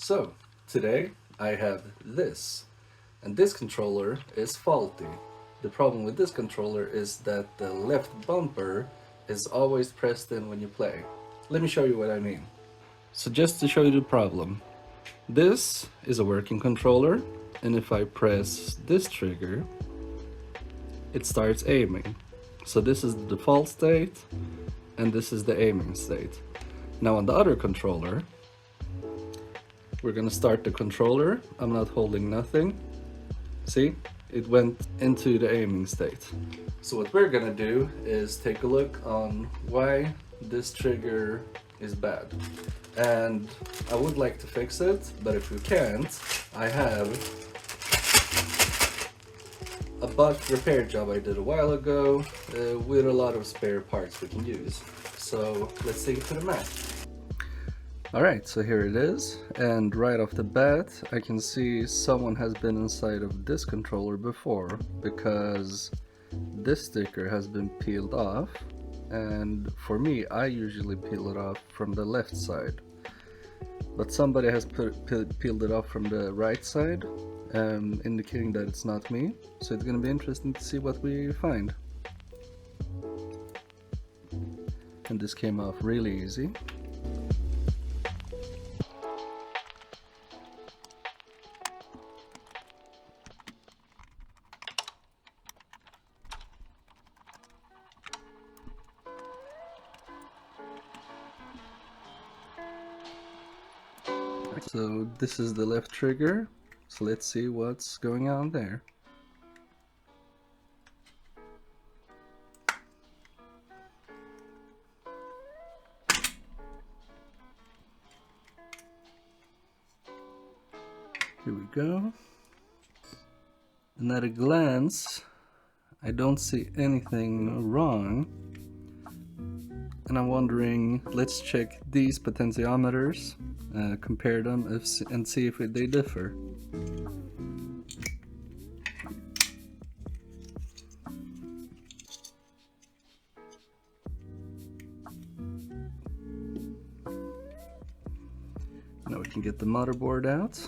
So, today I have this, and this controller is faulty. The problem with this controller is that the left bumper is always pressed in when you play. Let me show you what I mean. So just to show you the problem, this is a working controller, and if I press this trigger, it starts aiming. So this is the default state, and this is the aiming state. Now on the other controller, we're gonna start the controller. I'm not holding nothing. See, it went into the aiming state. So what we're gonna do is take a look on why this trigger is bad. And I would like to fix it, but if we can't, I have a bug repair job I did a while ago with a lot of spare parts we can use. So let's take it to the Mac. Alright, so here it is, and right off the bat I can see someone has been inside of this controller before, because this sticker has been peeled off, and for me I usually peel it off from the left side, but somebody has peeled it off from the right side, indicating that it's not me, so it's gonna be interesting to see what we find. And this came off really easy. So this is the left trigger, so let's see what's going on there. Here we go. And at a glance, I don't see anything wrong. And I'm wondering, let's check these potentiometers, compare them and see if they differ. Now we can get the motherboard out.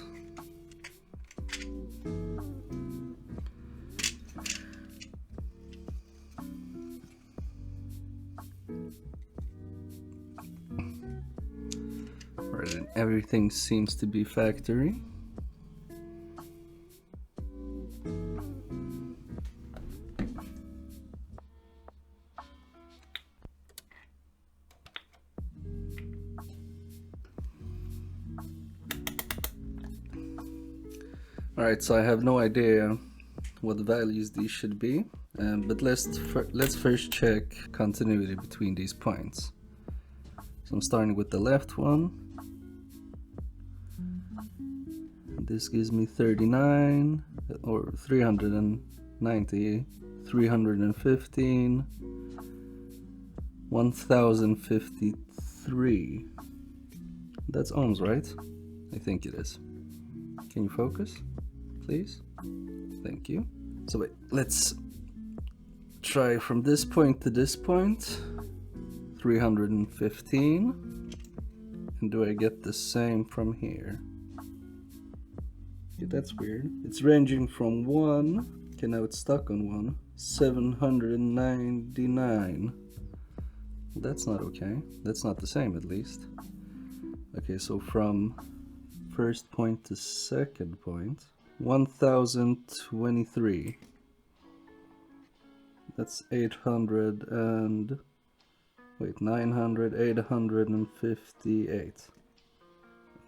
Right, and everything seems to be factory. Alright, so I have no idea what values these should be, but let's first check continuity between these points. So I'm starting with the left one. This gives me 39, or 390, 315, 1053. That's ohms, right? I think it is. Can you focus, please? Thank you. So wait, let's try from this point to this point. 315. And do I get the same from here? Okay, that's weird. It's ranging from 1. Okay, now it's stuck on 1. 799. That's not okay. That's not the same, at least. Okay, so from first point to second point, 1023. That's 800 and... wait, 900, 858.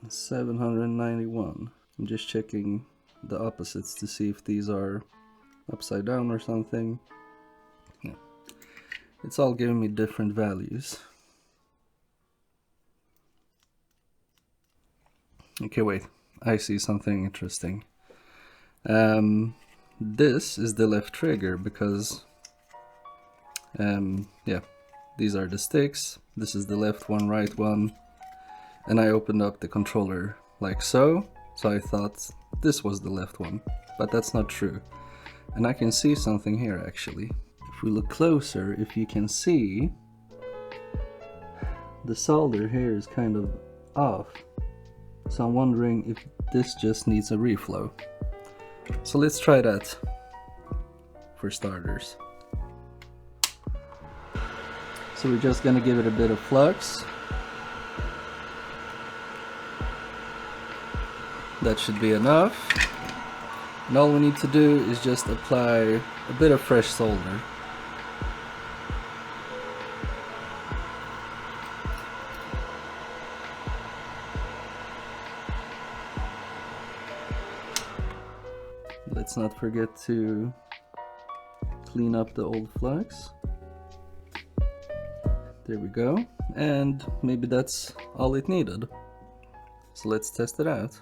791. I'm just checking the opposites to see if these are upside down or something. Yeah. It's all giving me different values. Okay, wait. I see something interesting. This is the left trigger because, yeah, these are the sticks. This is the left one, right one. And I opened up the controller like so. So I thought this was the left one, but that's not true. And I can see something here actually. If we look closer, if you can see, the solder here is kind of off. So I'm wondering if this just needs a reflow. So let's try that for starters. So we're just gonna give it a bit of flux. That should be enough. And all we need to do is just apply a bit of fresh solder. Let's not forget to clean up the old flux. There we go. And maybe that's all it needed. So let's test it out.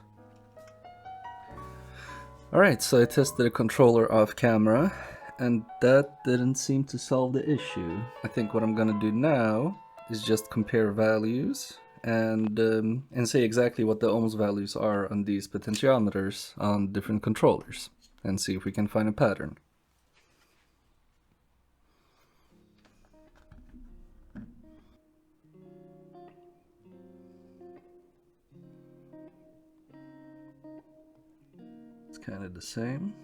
Alright, so I tested the controller off camera, and that didn't seem to solve the issue. I think what I'm gonna do now is just compare values and see exactly what the ohms values are on these potentiometers on different controllers, and see if we can find a pattern. It's kind of the same.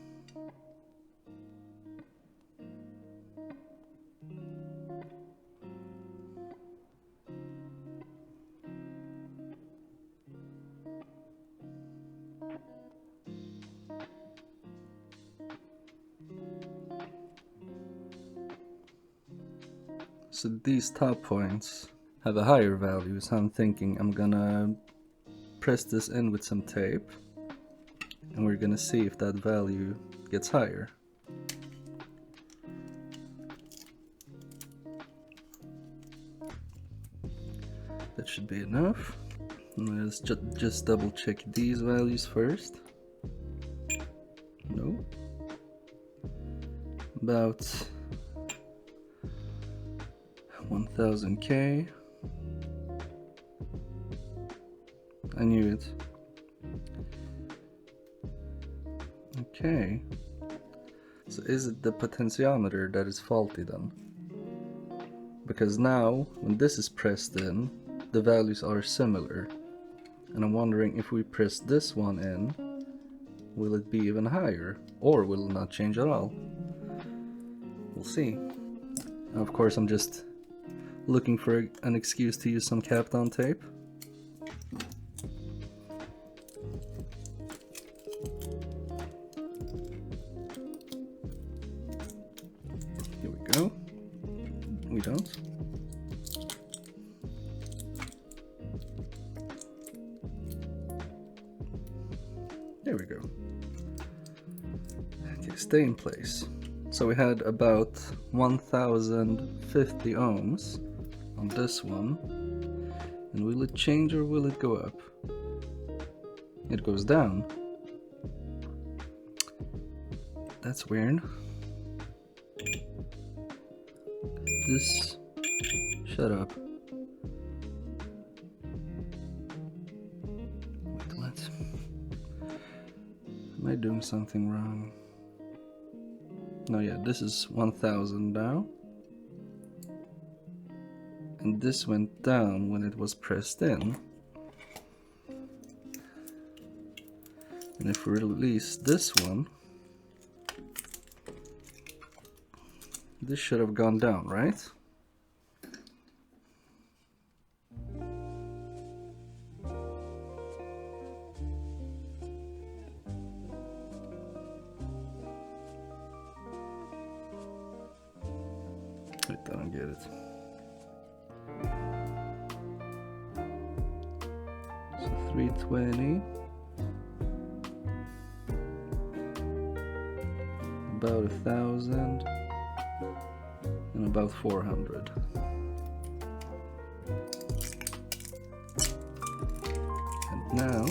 So these top points have a higher value, so I'm thinking I'm gonna press this in with some tape, and we're gonna see if that value gets higher. That should be enough. Let's just double check these values first. No. About 1000K. I knew it. Okay. So is it the potentiometer that is faulty then? Because now, when this is pressed in, the values are similar. And I'm wondering if we press this one in, will it be even higher? Or will it not change at all? We'll see. And of course, I'm just looking for an excuse to use some cap down tape. Here we go. We don't. There we go. Okay, stay in place. So we had about 1050 ohms on this one. And will it change or will it go up? It goes down. That's weird. This... Shut up. Wait, what? Am I doing something wrong? No, yeah, this is 1000 now. And this went down when it was pressed in. And if we release this one, this should have gone down, right? Wait, I don't get it. So 320. About 1000. And about 400. And now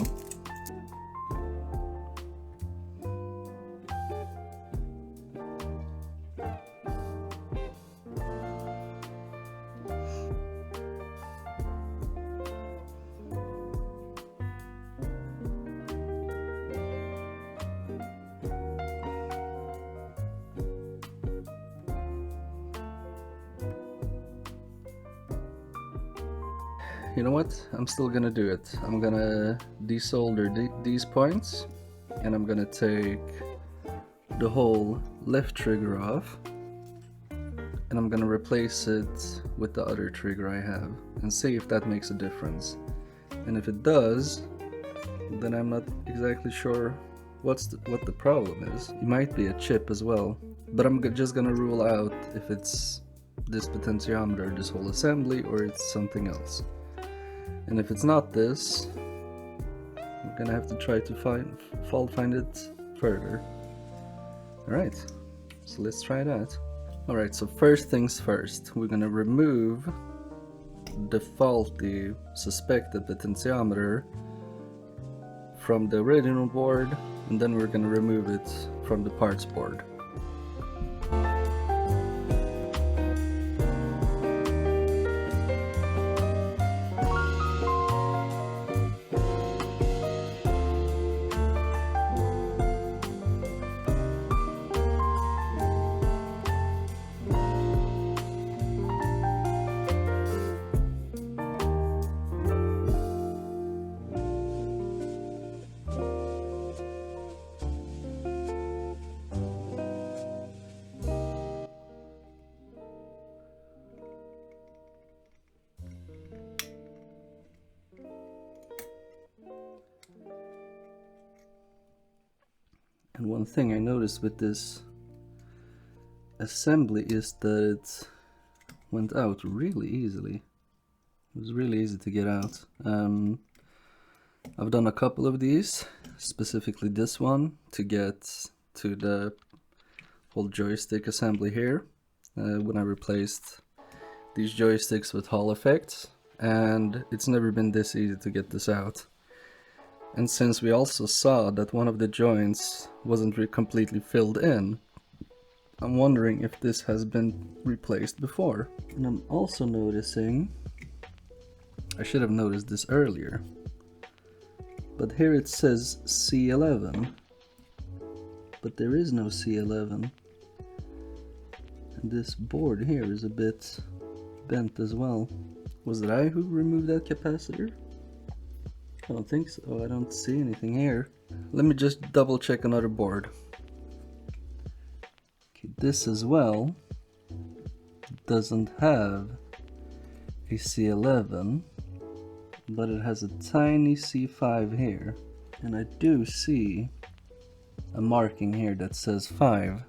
you know what? I'm still gonna do it. I'm gonna desolder these points, and I'm gonna take the whole left trigger off, and I'm gonna replace it with the other trigger I have and see if that makes a difference. And if it does, then I'm not exactly sure what the problem is. It might be a chip as well, but I'm just gonna rule out if it's this potentiometer, this whole assembly, or it's something else. And if it's not this, I'm gonna have to try to fault find it further. Alright, so let's try that. Alright, so first things first, we're gonna remove the faulty suspected potentiometer from the original board, and then we're gonna remove it from the parts board. And one thing I noticed with this assembly is that it went out really easily. It was really easy to get out. I've done a couple of these, specifically this one, to get to the whole joystick assembly here, when I replaced these joysticks with Hall effects, and it's never been this easy to get this out. And since we also saw that one of the joints wasn't completely filled in, I'm wondering if this has been replaced before. And I'm also noticing, I should have noticed this earlier, but here it says C11, but there is no C11. And this board here is a bit bent as well. Was it I who removed that capacitor? I don't think so. I don't see anything here. Let me just double check another board. Okay, this as well doesn't have a C11, but it has a tiny C5 here. And I do see a marking here that says 5.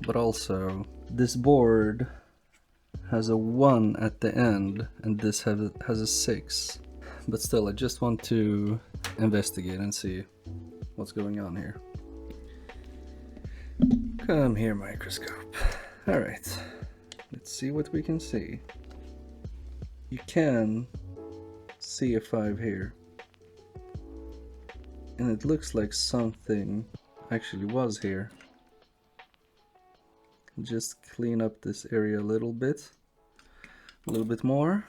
But also, this board has a 1 at the end, and this has a 6. But still, I just want to investigate and see what's going on here. Come here, microscope. Alright, let's see what we can see. You can see a 5 here. And it looks like something actually was here. Just clean up this area a little bit more.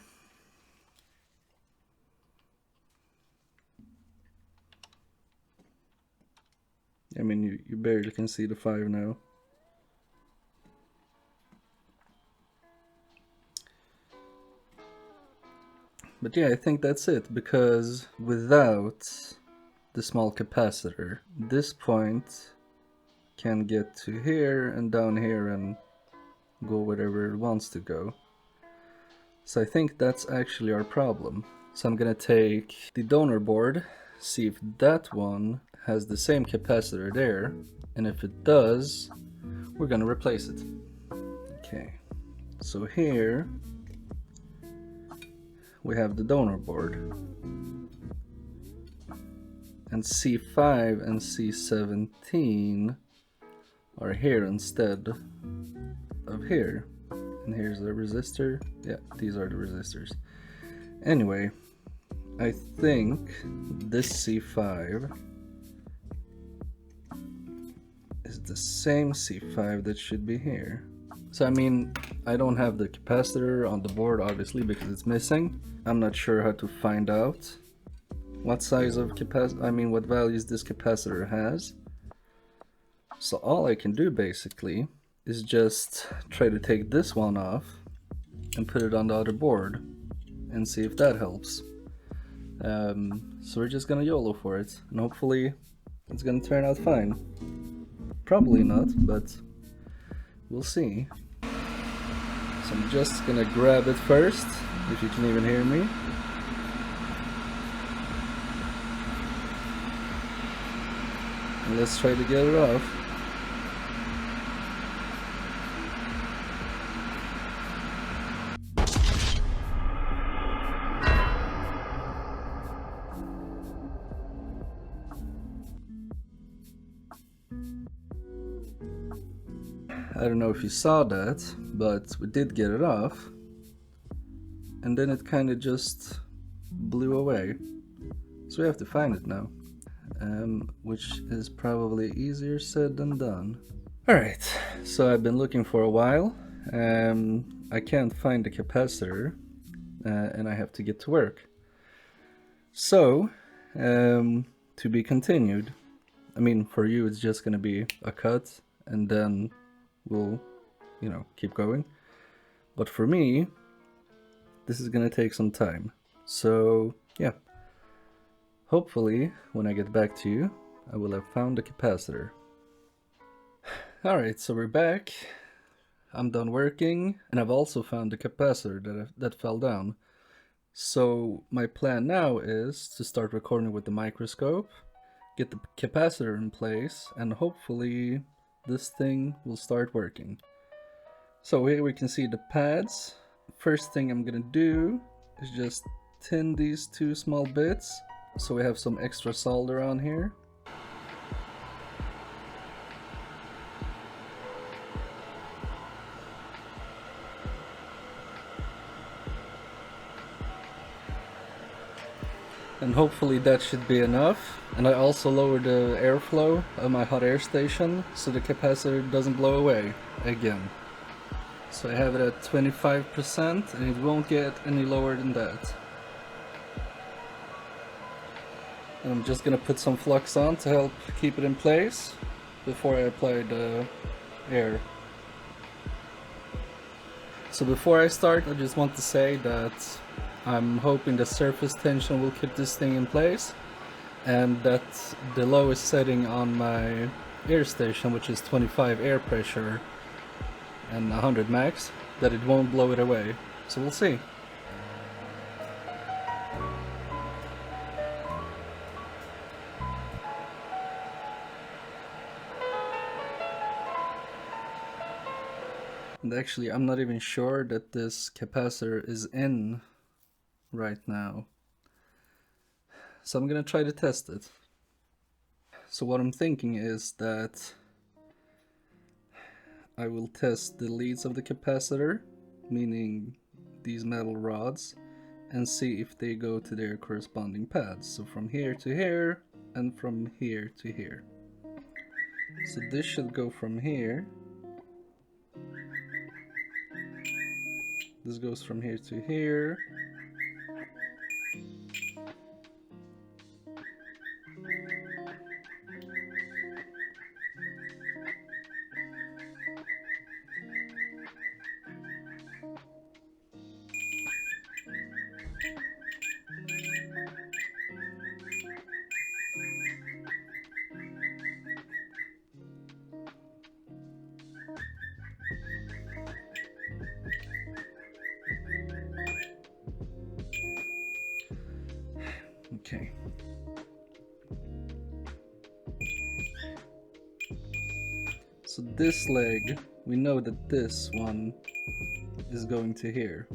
I mean, you barely can see the 5 now. But yeah, I think that's it, because without the small capacitor, this point can get to here and down here and go wherever it wants to go. So I think that's actually our problem. So I'm gonna take the donor board, see if that one has the same capacitor there, and if it does, we're gonna replace it. Okay, so here we have the donor board, and C5 and C17 are here instead of here. And here's the resistor. Yeah, these are the resistors. Anyway, I think this C5 is the same C5 that should be here. So I mean, I don't have the capacitor on the board obviously because it's missing. I'm not sure how to find out what size of what values this capacitor has. So all I can do basically is just try to take this one off and put it on the other board. and see if that helps. So we're just gonna YOLO for it, and hopefully it's gonna turn out fine. Probably not, but we'll see. So I'm just gonna grab it first, if you can even hear me. And let's try to get it off. I don't know if you saw that, but we did get it off. And then it kind of just blew away. So we have to find it now. Which is probably easier said than done. Alright, so I've been looking for a while. I can't find the capacitor, and I have to get to work. So, to be continued. I mean, for you it's just gonna be a cut, and then we'll, keep going. But for me, this is gonna take some time. So, yeah. Hopefully, when I get back to you, I will have found the capacitor. Alright, so we're back. I'm done working, and I've also found the capacitor that fell down. So my plan now is to start recording with the microscope, get the capacitor in place, and hopefully this thing will start working. So here we can see the pads. First thing I'm gonna do is just tin these two small bits, so we have some extra solder on here. And hopefully that should be enough. And I also lowered the airflow of my hot air station so the capacitor doesn't blow away again. So I have it at 25% and it won't get any lower than that. And I'm just gonna put some flux on to help keep it in place before I apply the air. So before I start, I just want to say that I'm hoping the surface tension will keep this thing in place, and that the lowest setting on my air station, which is 25 air pressure and 100 max, that it won't blow it away. So we'll see. And actually, I'm not even sure that this capacitor is in right now. So I'm gonna try to test it. So what I'm thinking is that I will test the leads of the capacitor, meaning these metal rods, and see if they go to their corresponding pads. So from here to here, and from here to here. So this should go from here. This goes from here to here. Okay. So this leg, we know that this one is going to here.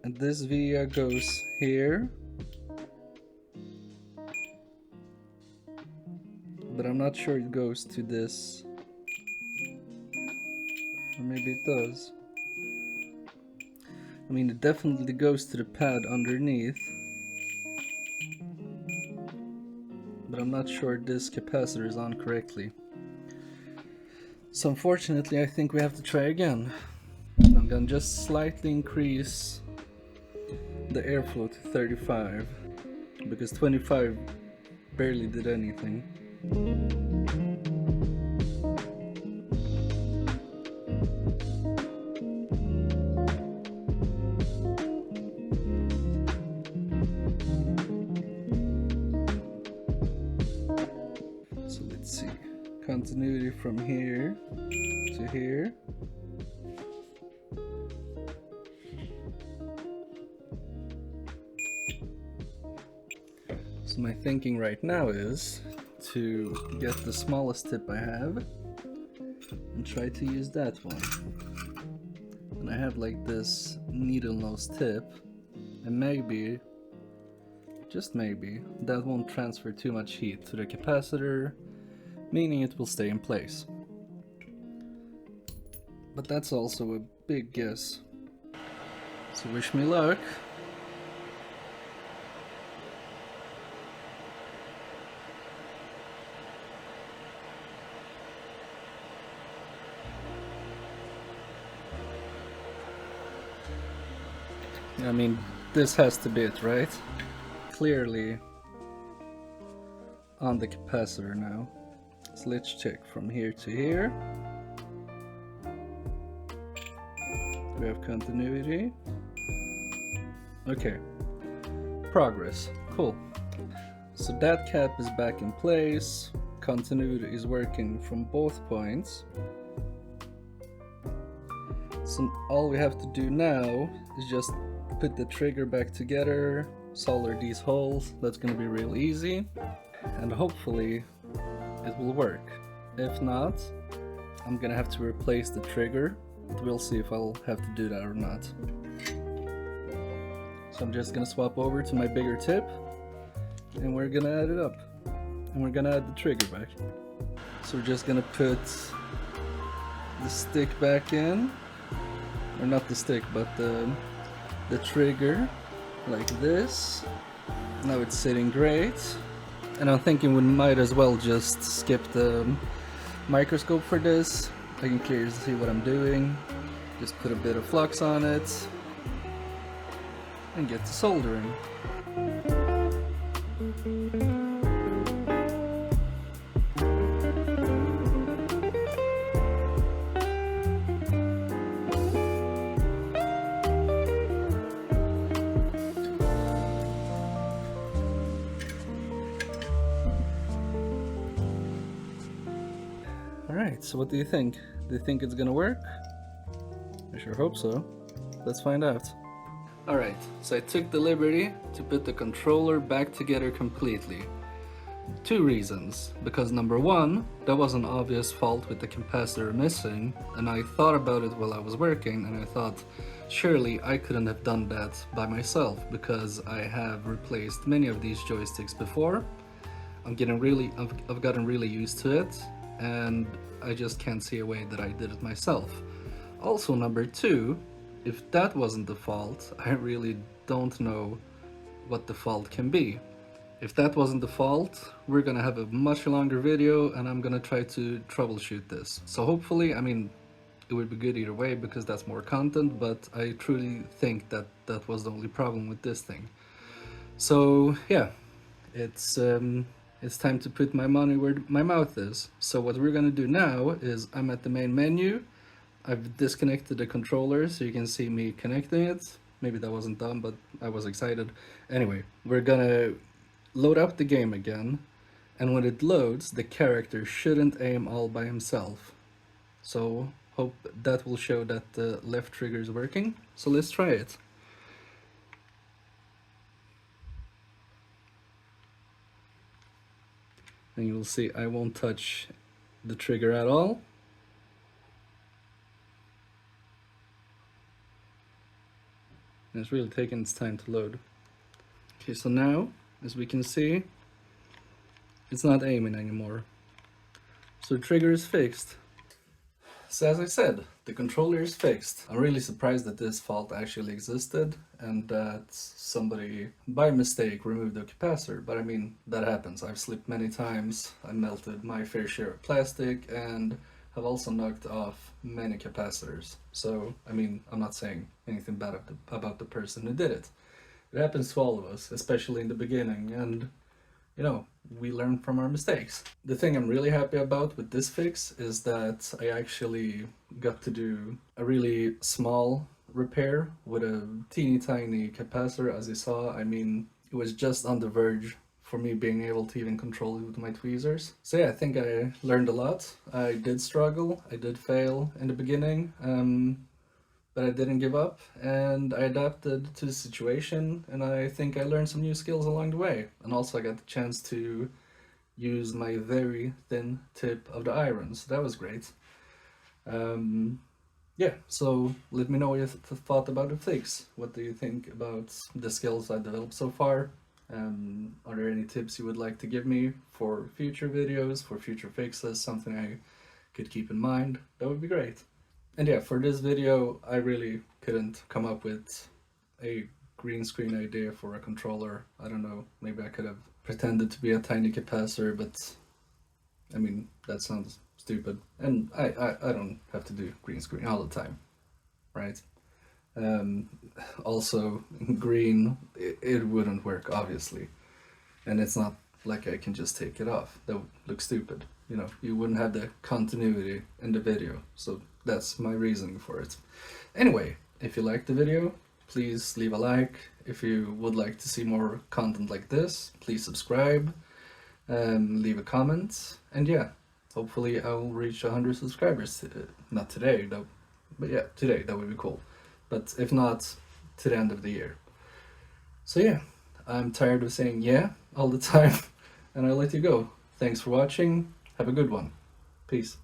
And this via goes here. But I'm not sure it goes to this. Or maybe it does. I mean, it definitely goes to the pad underneath. But I'm not sure this capacitor is on correctly. So unfortunately, I think we have to try again. I'm gonna just slightly increase the airflow to 35, because 25 barely did anything. continuity from here to here. So my thinking right now is to get the smallest tip I have and try to use that one. And I have like this needle nose tip, and maybe, just maybe, that won't transfer too much heat to the capacitor, meaning it will stay in place. But that's also a big guess. So wish me luck. I mean, this has to be it, right? Clearly on the capacitor now. So let's check from here to here. We have continuity. Okay, progress, cool. So that cap is back in place. Continuity is working from both points. So all we have to do now is just put the trigger back together, solder these holes. That's gonna be real easy, and hopefully it will work. If not, I'm gonna have to replace the trigger. We'll see if I'll have to do that or not. So I'm just gonna swap over to my bigger tip, and we're gonna add it up, and we're gonna add the trigger back. So we're just gonna put the stick back in, or not the stick, but the trigger, like this. Now it's sitting great, and I'm thinking we might as well just skip the microscope for this. I can clearly see what I'm doing. Just put a bit of flux on it and get to soldering. Alright, so what do you think? Do you think it's gonna work? I sure hope so. Let's find out. Alright, so I took the liberty to put the controller back together completely. Two reasons. Because number one, there was an obvious fault with the capacitor missing, and I thought about it while I was working, and I thought, surely I couldn't have done that by myself, because I have replaced many of these joysticks before. I've gotten really used to it, and I just can't see a way that I did it myself. Also, number two, if that wasn't the fault, I really don't know what the fault can be. If that wasn't the fault, we're gonna have a much longer video, and I'm gonna try to troubleshoot this. So hopefully, I mean, it would be good either way because that's more content, but I truly think that that was the only problem with this thing. So yeah, it's time to put my money where my mouth is. So what we're gonna do now is, I'm at the main menu. I've disconnected the controller so you can see me connecting it. Maybe that wasn't done, but I was excited. Anyway, we're gonna load up the game again, and when it loads, the character shouldn't aim all by himself. So hope that will show that the left trigger is working. So let's try it. And you'll see I won't touch the trigger at all. And it's really taking its time to load. Okay, so now, as we can see, it's not aiming anymore. So the trigger is fixed. So as I said, the controller is fixed. I'm really surprised that this fault actually existed and that somebody by mistake removed the capacitor, but I mean, that happens. I've slipped many times, I melted my fair share of plastic, and have also knocked off many capacitors. So, I mean, I'm not saying anything bad about the person who did it. It happens to all of us, especially in the beginning, and you know, we learn from our mistakes. The thing I'm really happy about with this fix is that I actually got to do a really small repair with a teeny tiny capacitor. As you saw, I mean, it was just on the verge for me being able to even control it with my tweezers. So yeah, I think I learned a lot. I did struggle, I did fail in the beginning, but I didn't give up and I adapted to the situation, and I think I learned some new skills along the way. And also I got the chance to use my very thin tip of the iron, so that was great. Um, yeah, so let me know what you thought about the fix. What do you think about the skills I developed so far? Are there any tips you would like to give me for future videos, for future fixes, something I could keep in mind? That would be great. And yeah, for this video, I really couldn't come up with a green screen idea for a controller. I don't know, maybe I could have pretended to be a tiny capacitor, but I mean, that sounds stupid. And I don't have to do green screen all the time, right? Um, Also, green, it wouldn't work, obviously. And it's not like I can just take it off. That would look stupid. You know, you wouldn't have the continuity in the video. So that's my reasoning for it. Anyway, if you liked the video, please leave a like. If you would like to see more content like this, please subscribe, leave a comment, and yeah, hopefully I'll reach 100 subscribers. Not today, though, but yeah, today, that would be cool. But if not, to the end of the year. So yeah, I'm tired of saying yeah all the time, and I'll let you go. Thanks for watching. Have a good one. Peace.